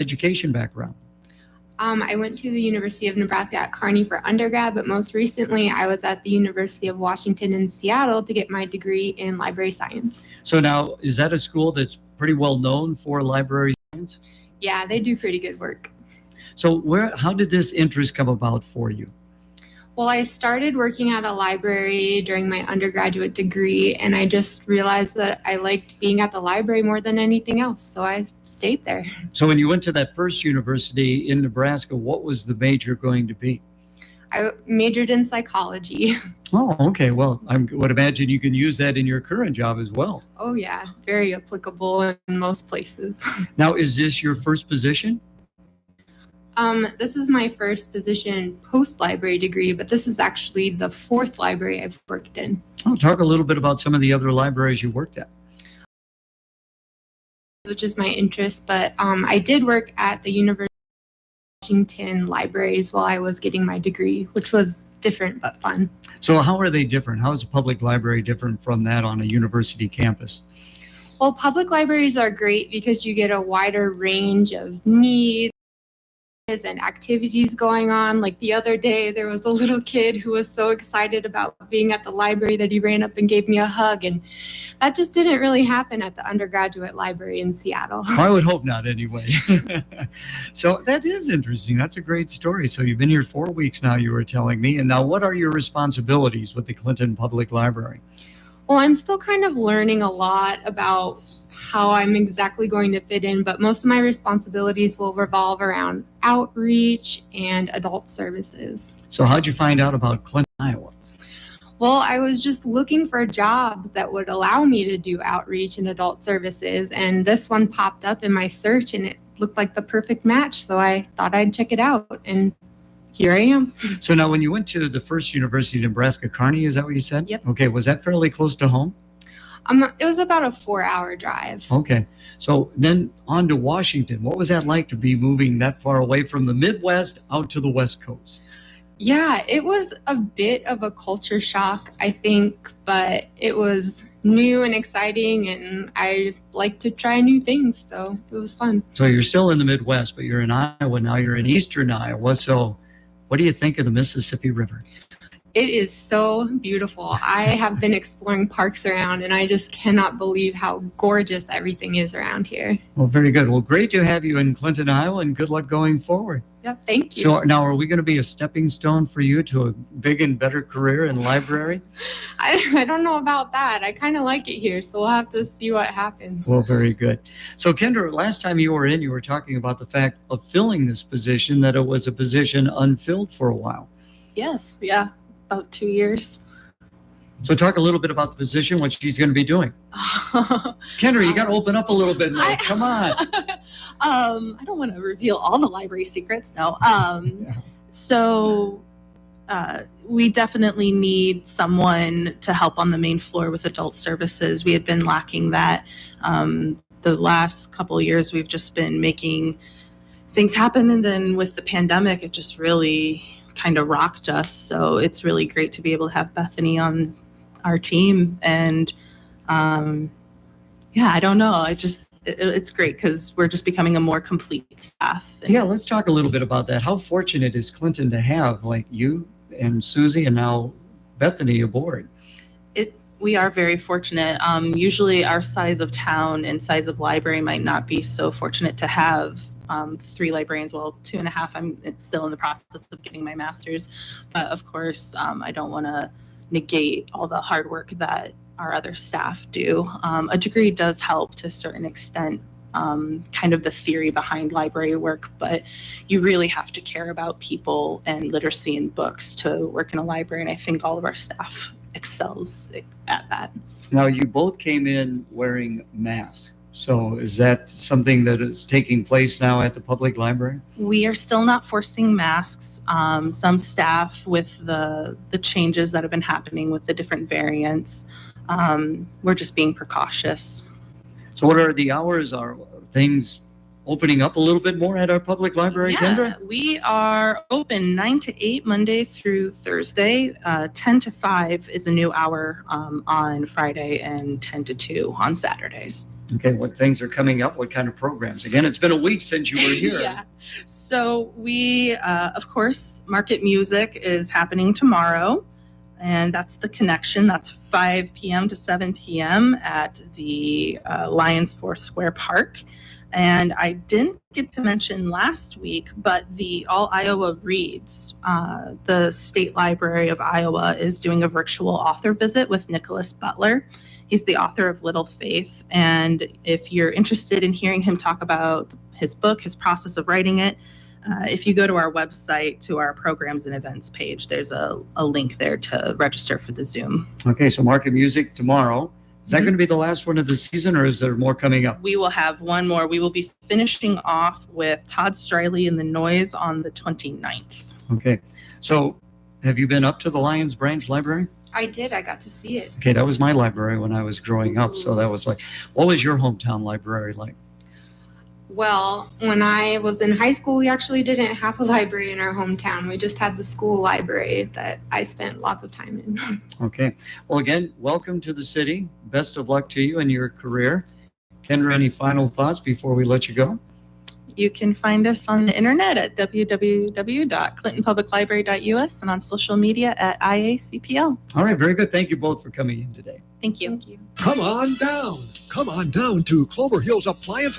education background? I went to the University of Nebraska at Kearney for undergrad, but most recently I was at the University of Washington in Seattle to get my degree in library science. So now, is that a school that's pretty well known for library science? Yeah, they do pretty good work. So how did this interest come about for you? Well, I started working at a library during my undergraduate degree, and I just realized that I liked being at the library more than anything else, so I stayed there. So when you went to that first university in Nebraska, what was the major going to be? I majored in psychology. Oh, okay. Well, I would imagine you can use that in your current job as well. Oh, yeah. Very applicable in most places. Now, is this your first position? This is my first position post-library degree, but this is actually the fourth library I've worked in. I'll talk a little bit about some of the other libraries you worked at. Which is my interest, but I did work at the University of Washington libraries while I was getting my degree, which was different but fun. So how are they different? How is a public library different from that on a university campus? Well, public libraries are great because you get a wider range of needs and activities going on. Like the other day, there was a little kid who was so excited about being at the library that he ran up and gave me a hug, and that just didn't really happen at the undergraduate library in Seattle. I would hope not anyway. So that is interesting. That's a great story. So you've been here 4 weeks now, you were telling me, and now what are your responsibilities with the Clinton Public Library? Well, I'm still kind of learning a lot about how I'm exactly going to fit in, but most of my responsibilities will revolve around outreach and adult services. So how'd you find out about Clinton, Iowa? Well, I was just looking for jobs that would allow me to do outreach and adult services, and this one popped up in my search, and it looked like the perfect match, so I thought I'd check it out, and here I am. So now when you went to the first University of Nebraska, Kearney, is that what you said? Yep. Okay, was that fairly close to home? It was about a 4-hour drive. Okay, so then on to Washington. What was that like to be moving that far away from the Midwest out to the West Coast? Yeah, it was a bit of a culture shock, I think, but it was new and exciting, and I like to try new things, so it was fun. So you're still in the Midwest, but you're in Iowa now. You're in eastern Iowa. So what do you think of the Mississippi River? It is so beautiful. I have been exploring parks around, and I just cannot believe how gorgeous everything is around here. Well, very good. Well, great to have you in Clinton, Iowa, and good luck going forward. Yep, thank you. So now, are we going to be a stepping stone for you to a big and better career in library? I don't know about that. I kind of like it here, so we'll have to see what happens. Well, very good. So, Kendra, last time you were in, you were talking about the fact of filling this position, that it was a position unfilled for a while. Yes, yeah, about 2 years. So talk a little bit about the position, what she's going to be doing. Kendra, you got to open up a little bit more. Come on. I don't want to reveal all the library secrets. No. So we definitely need someone to help on the main floor with adult services. We had been lacking that. The last couple of years, we've just been making things happen. And then with the pandemic, it just really kind of rocked us. So it's really great to be able to have Bethany on our team. And I don't know. It's great because we're just becoming a more complete staff. Yeah, let's talk a little bit about that. How fortunate is Clinton to have like you and Susie and now Bethany aboard? We are very fortunate. Usually our size of town and size of library might not be so fortunate to have 3 librarians, well, 2.5. I'm still in the process of getting my master's. But of course, I don't want to negate all the hard work that our other staff do. A degree does help to a certain extent, kind of the theory behind library work, but you really have to care about people and literacy and books to work in a library, and I think all of our staff excels at that. Now, you both came in wearing masks. So is that something that is taking place now at the public library? We are still not forcing masks. Some staff, with the changes that have been happening with the different variants, we're just being precautious. So what are the hours? Are things opening up a little bit more at our public library, Kendra? We are open 9 to 8 Monday through Thursday. 10 to 5 is a new hour on Friday, and 10 to 2 on Saturdays. Okay, what things are coming up? What kind of programs? Again, it's been a week since you were here. Yeah. So we, of course, Market Music is happening tomorrow, and that's the connection. That's 5 p.m. to 7 p.m. at the Lions Foursquare Park. And I didn't get to mention last week, but the All Iowa Reads, the State Library of Iowa, is doing a virtual author visit with Nicholas Butler. He's the author of Little Faith. And if you're interested in hearing him talk about his book, his process of writing it, if you go to our website, to our programs and events page, there's a link there to register for the Zoom. Okay, so Market Music tomorrow. Is that going to be the last one of the season, or is there more coming up? We will have one more. We will be finishing off with Todd Striley and the Noise on the 29th. Okay, so have you been up to the Lions Branch Library? I did. I got to see it. Okay, that was my library when I was growing up. So that was like, what was your hometown library like? Well, when I was in high school, we actually didn't have a library in our hometown. We just had the school library that I spent lots of time in. Okay. Well, again, welcome to the city. Best of luck to you in your career. Kendra, any final thoughts before we let you go? You can find us on the internet at www.clintonpubliclibrary.us and on social media at IACPL. All right, very good. Thank you both for coming in today. Thank you. Thank you. Come on down. Come on down to Clover Hill's Appliance and